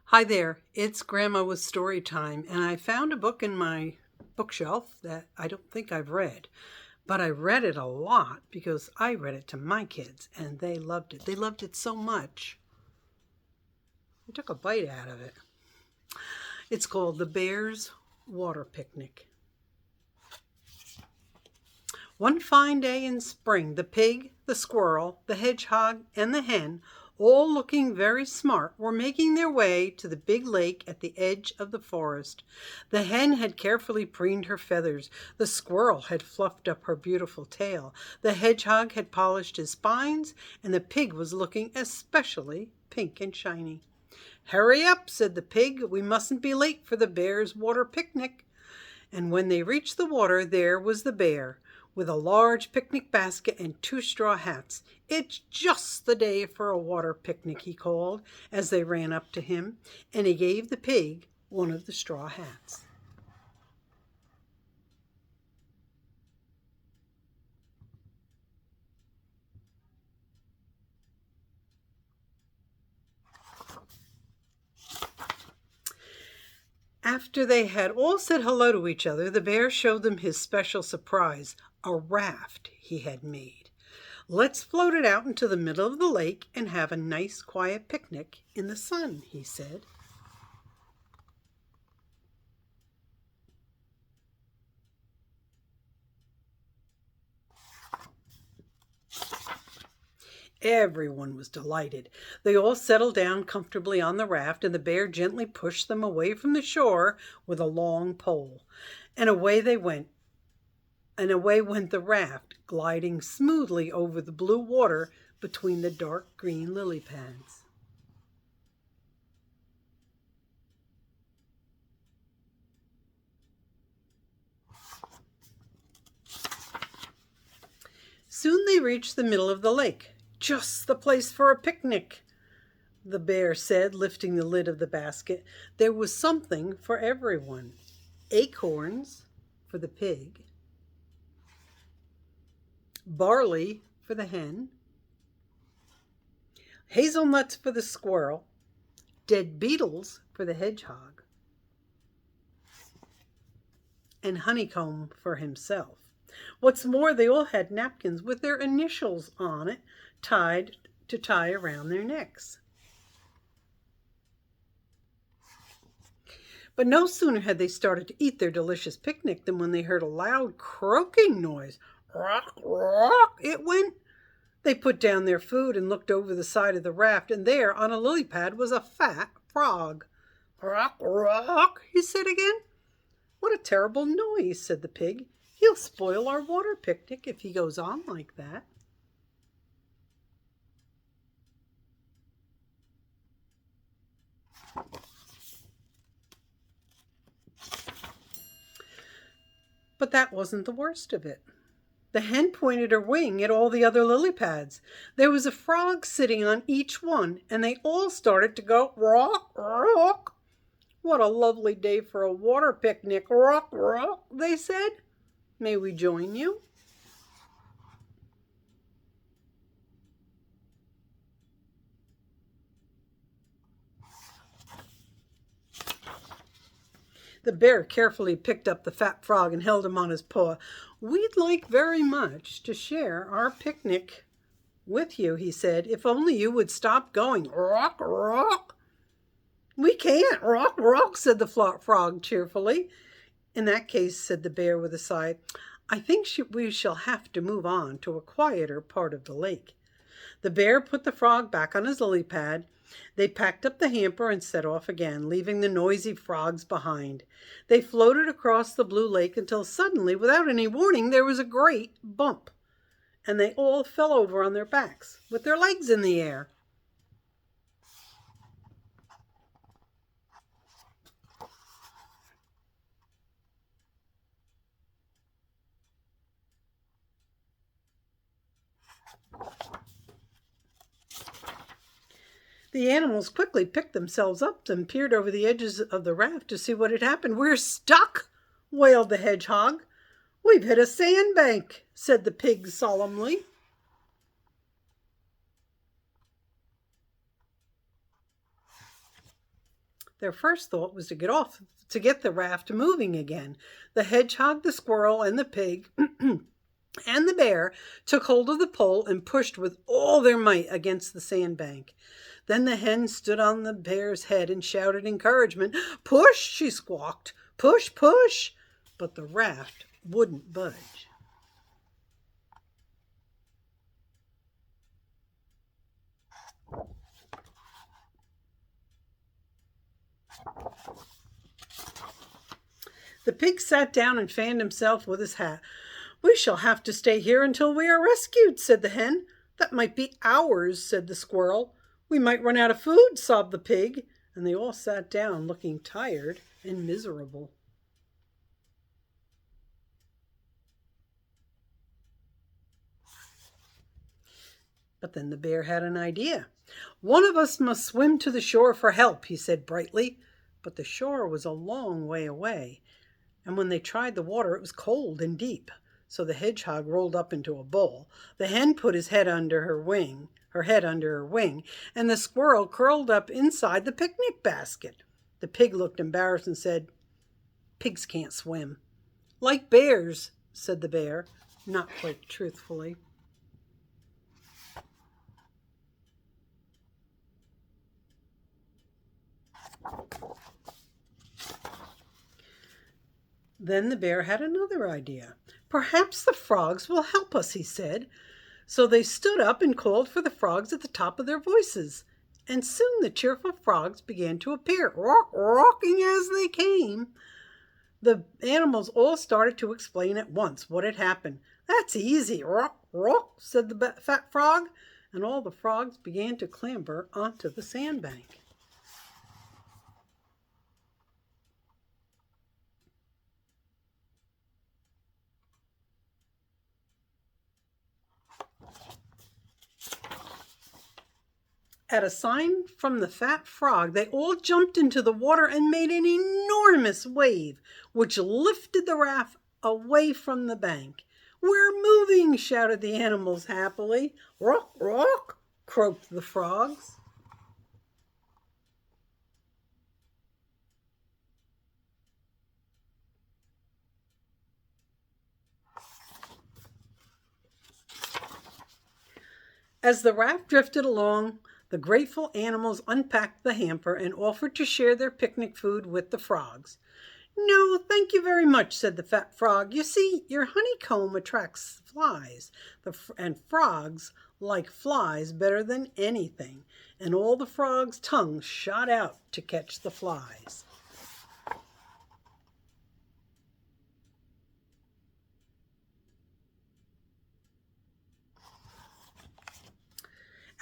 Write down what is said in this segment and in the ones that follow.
Hi there, it's Grandma with Story Time, and I found a book in my bookshelf that I don't think I've read, but I read it a lot because I read it to my kids and they loved it. They loved it so much, I took a bite out of it. It's called The Bear's Water Picnic. One fine day in spring, the pig, the squirrel, the hedgehog, and the hen, all looking very smart, were making their way to the big lake at the edge of the forest. The hen had carefully preened her feathers. The squirrel had fluffed up her beautiful tail. The hedgehog had polished his spines, and the pig was looking especially pink and shiny. "Hurry up," said the pig. "We mustn't be late for the bear's water picnic." And when they reached the water, there was the bear, with a large picnic basket and two straw hats. "It's just the day for a water picnic," he called as they ran up to him, and he gave the pig one of the straw hats. After they had all said hello to each other, the bear showed them his special surprise, a raft he had made. "Let's float it out into the middle of the lake and have a nice quiet picnic in the sun," he said. Everyone was delighted. They all settled down comfortably on the raft, and the bear gently pushed them away from the shore with a long pole. And away they went, and away went the raft, gliding smoothly over the blue water between the dark green lily pads. Soon they reached the middle of the lake. "Just the place for a picnic," the bear said, lifting the lid of the basket. There was something for everyone. Acorns for the pig, barley for the hen, hazelnuts for the squirrel, dead beetles for the hedgehog, and honeycomb for himself. What's more, they all had napkins with their initials on it, tied to tie around their necks. But no sooner had they started to eat their delicious picnic than when they heard a loud croaking noise. "Rock, rock," it went. They put down their food and looked over the side of the raft, and there on a lily pad was a fat frog. "Rock, rock," he said again. "What a terrible noise," said the pig. "He'll spoil our water picnic if he goes on like that." But that wasn't the worst of it. The hen pointed her wing at all the other lily pads. There was a frog sitting on each one, and they all started to go rock, rock. "What a lovely day for a water picnic, rock, rock," they said. "May we join you?" The bear carefully picked up the fat frog and held him on his paw. "We'd like very much to share our picnic with you," he said, "if only you would stop going rock, rock." "We can't rock, rock," said the frog cheerfully. "In that case," said the bear with a sigh, "I think we shall have to move on to a quieter part of the lake." The bear put the frog back on his lily pad. They packed up the hamper and set off again, leaving the noisy frogs behind. They floated across the blue lake until suddenly, without any warning, there was a great bump, and they all fell over on their backs with their legs in the air. The animals quickly picked themselves up and peered over the edges of the raft to see what had happened. "We're stuck," wailed the hedgehog. "We've hit a sandbank," said the pig solemnly. Their first thought was to get the raft moving again. The hedgehog, the squirrel, and the pig and the bear took hold of the pole and pushed with all their might against the sandbank. Then the hen stood on the bear's head and shouted encouragement. "Push," she squawked. "Push, push." But the raft wouldn't budge. The pig sat down and fanned himself with his hat. "We shall have to stay here until we are rescued," said the hen. "That might be hours," said the squirrel. "We might run out of food," sobbed the pig, and they all sat down looking tired and miserable. But then the bear had an idea. "One of us must swim to the shore for help," he said brightly. But the shore was a long way away, and when they tried the water, it was cold and deep. So the hedgehog rolled up into a bowl. The hen put his head under her wing, and the squirrel curled up inside the picnic basket. The pig looked embarrassed and said, "Pigs can't swim." "Like bears," said the bear, not quite truthfully. Then the bear had another idea. "Perhaps the frogs will help us," he said. So they stood up and called for the frogs at the top of their voices. And soon the cheerful frogs began to appear, rocking as they came. The animals all started to explain at once what had happened. "That's easy, rock, rock," said the fat frog, and all the frogs began to clamber onto the sandbank. At a sign from the fat frog, they all jumped into the water and made an enormous wave, which lifted the raft away from the bank. "We're moving," shouted the animals happily. "Rock, rock," croaked the frogs. As the raft drifted along, the grateful animals unpacked the hamper and offered to share their picnic food with the frogs. "No, thank you very much," said the fat frog. "You see, your honeycomb attracts flies, and frogs like flies better than anything." And all the frogs' tongues shot out to catch the flies.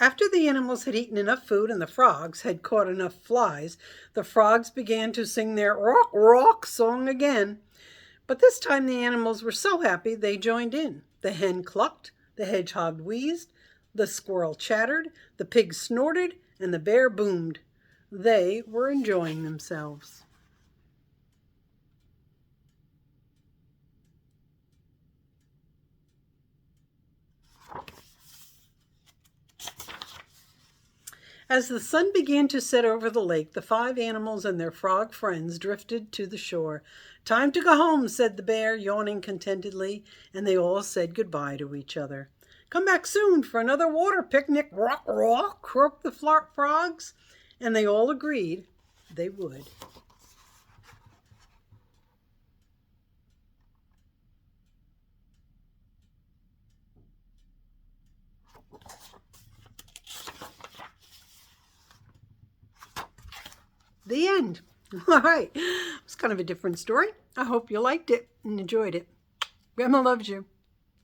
After the animals had eaten enough food and the frogs had caught enough flies, the frogs began to sing their rock, rock song again. But this time the animals were so happy they joined in. The hen clucked, the hedgehog wheezed, the squirrel chattered, the pig snorted, and the bear boomed. They were enjoying themselves. As the sun began to set over the lake, the 5 animals and their frog friends drifted to the shore. "Time to go home," said the bear, yawning contentedly, and they all said goodbye to each other. "Come back soon for another water picnic, rock, rock," croaked the frogs, and they all agreed they would. The end. All right. It's kind of a different story. I hope you liked it and enjoyed it. Grandma loves you.